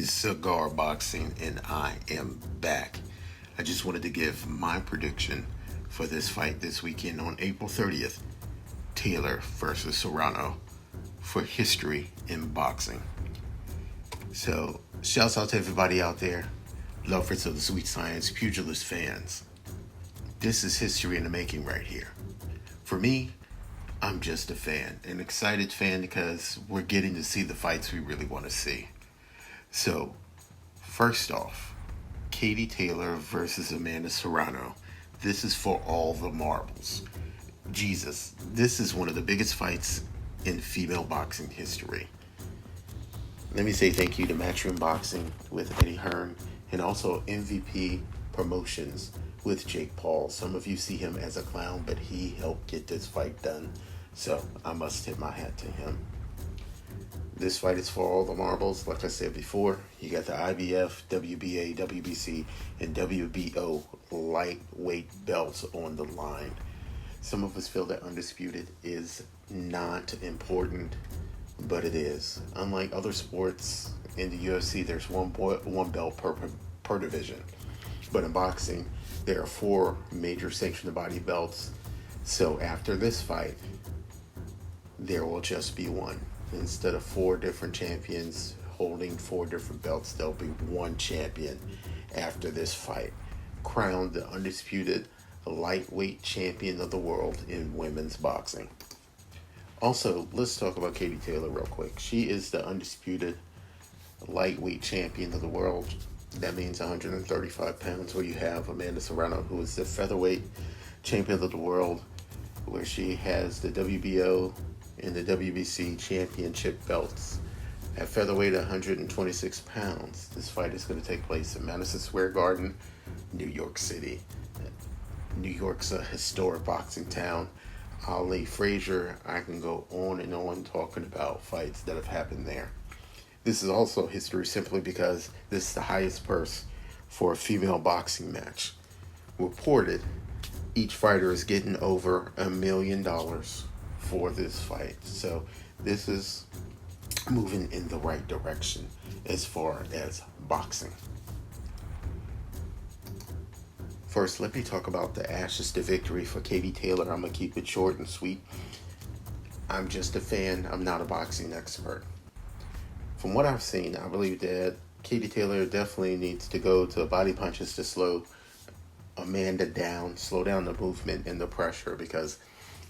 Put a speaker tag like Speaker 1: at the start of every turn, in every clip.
Speaker 1: Cigar Boxing, and I am back. I just wanted to give my prediction for this fight this weekend on April 30th, Taylor versus Serrano, for history in boxing. So, shouts out to everybody out there, lovers of the sweet science, pugilist fans. This is history in the making right here. For me, I'm just a fan, an excited fan because we're getting to see the fights we really want to see. So, first off, Katie Taylor versus Amanda Serrano. This is for all the marbles. Jesus, this is one of the biggest fights in female boxing history. Let me say thank you to Matchroom Boxing with Eddie Hearn and also MVP Promotions with Jake Paul. Some of you see him as a clown, but he helped get this fight done. So I must tip my hat to him. This fight is for all the marbles. Like I said before, you got the IBF, WBA, WBC, and WBO lightweight belts on the line. Some of us feel that undisputed is not important, but it is. Unlike other sports, in the UFC, there's one belt per division. But in boxing, there are 4 major sanctioned body belts. So after this fight, there will just be one. Instead of 4 different champions holding 4 different belts, there'll be one champion after this fight, crowned the undisputed lightweight champion of the world in women's boxing. Also, let's talk about Katie Taylor real quick. She is the undisputed lightweight champion of the world. That means 135 pounds, where you have Amanda Serrano, who is the featherweight champion of the world, where she has the WBO and the WBC championship belts. At featherweight, 126 pounds. This fight is going to take place in Madison Square Garden, New York City. New York's a historic boxing town. Ali Frazier, I can go on and on talking about fights that have happened there. This is also history simply because this is the highest purse for a female boxing match. Reported, each fighter is getting over $1 million for this fight. So this is moving in the right direction as far as boxing. First, let me talk about the ashes to victory for Katie Taylor. I'm going to keep it short and sweet. I'm just a fan. I'm not a boxing expert. From what I've seen, I believe that Katie Taylor definitely needs to go to body punches to slow Amanda down, slow down the movement and the pressure, because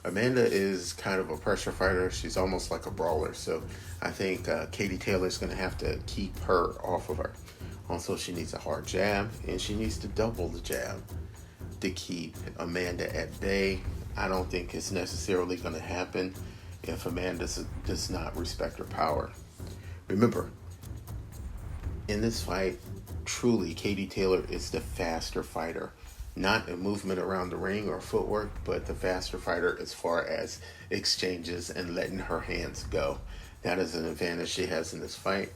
Speaker 1: Amanda is kind of a pressure fighter. She's almost like a brawler. So I think Katie Taylor is going to have to keep her off of her. Also, she needs a hard jab, and she needs to double the jab to keep Amanda at bay. I don't think it's necessarily going to happen if Amanda does not respect her power. Remember, in this fight, truly, Katie Taylor is the faster fighter. Not in movement around the ring or footwork, but the faster fighter as far as exchanges and letting her hands go. That is an advantage she has in this fight.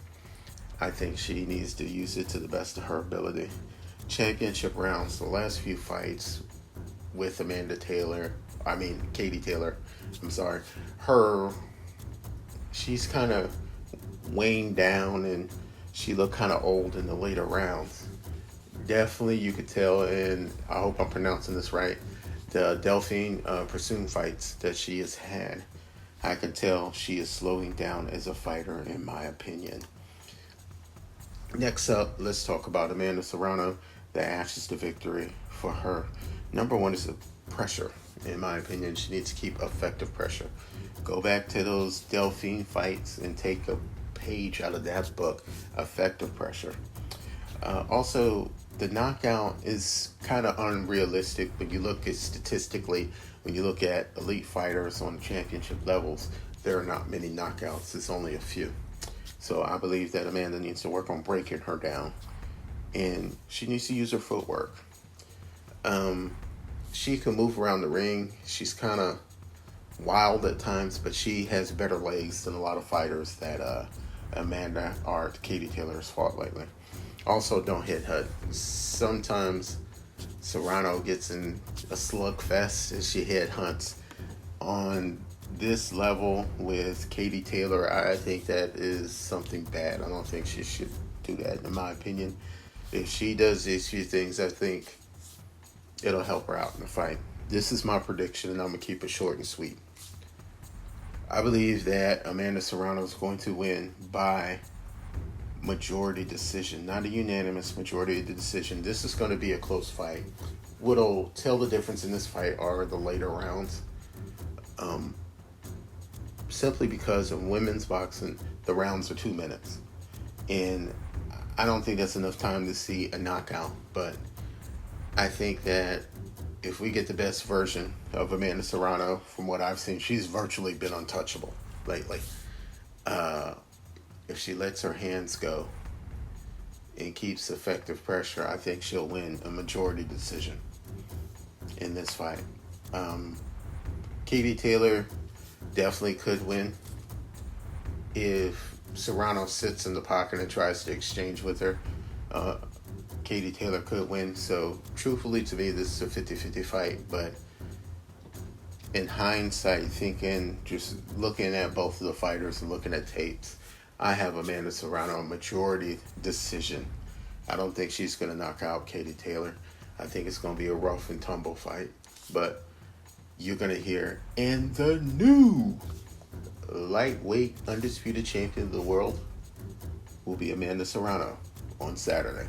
Speaker 1: I think she needs to use it to the best of her ability. Championship rounds, the last few fights with Katie Taylor, she's kind of weighing down and she looked kind of old in the later rounds. Definitely you could tell, and I hope I'm pronouncing this right, the Delphine Pursuit fights that she has had. I can tell she is slowing down as a fighter, in my opinion. Next up, let's talk about Amanda Serrano, the ashes to victory for her. Number one is the pressure. In my opinion, she needs to keep effective pressure. Go back to those Delphine fights and take a page out of that book, effective pressure. Also, the knockout is kind of unrealistic when you look at statistically, when you look at elite fighters on championship levels, there are not many knockouts. It's only a few. So I believe that Amanda needs to work on breaking her down, and she needs to use her footwork. She can move around the ring. She's kind of wild at times, but she has better legs than a lot of fighters that Katie Taylor has fought lately. Also, don't hit HUD. Sometimes Serrano gets in a slugfest as she head hunts. On this level with Katie Taylor, I think that is something bad. I don't think she should do that, in my opinion. If she does these few things, I think it'll help her out in the fight. This is my prediction, and I'm going to keep it short and sweet. I believe that Amanda Serrano is going to win by majority decision, not a unanimous majority of the decision. This is going to be a close fight. What'll tell the difference in this fight are the later rounds. Simply because in women's boxing, the rounds are 2 minutes. And I don't think that's enough time to see a knockout. But I think that if we get the best version of Amanda Serrano, from what I've seen, she's virtually been untouchable lately. If she lets her hands go and keeps effective pressure, I think she'll win a majority decision in this fight. Katie Taylor definitely could win if Serrano sits in the pocket and tries to exchange with her. Katie Taylor could win. So truthfully, to me, this is a 50-50 fight. But in hindsight, thinking, just looking at both of the fighters and looking at tapes, I have Amanda Serrano majority decision. I don't think she's going to knock out Katie Taylor. I think it's going to be a rough and tumble fight. But you're going to hear, and the new lightweight undisputed champion of the world will be Amanda Serrano on Saturday.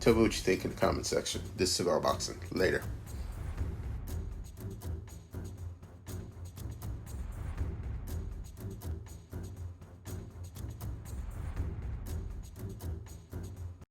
Speaker 1: Tell me what you think in the comment section. This is Cigar Boxing. Later.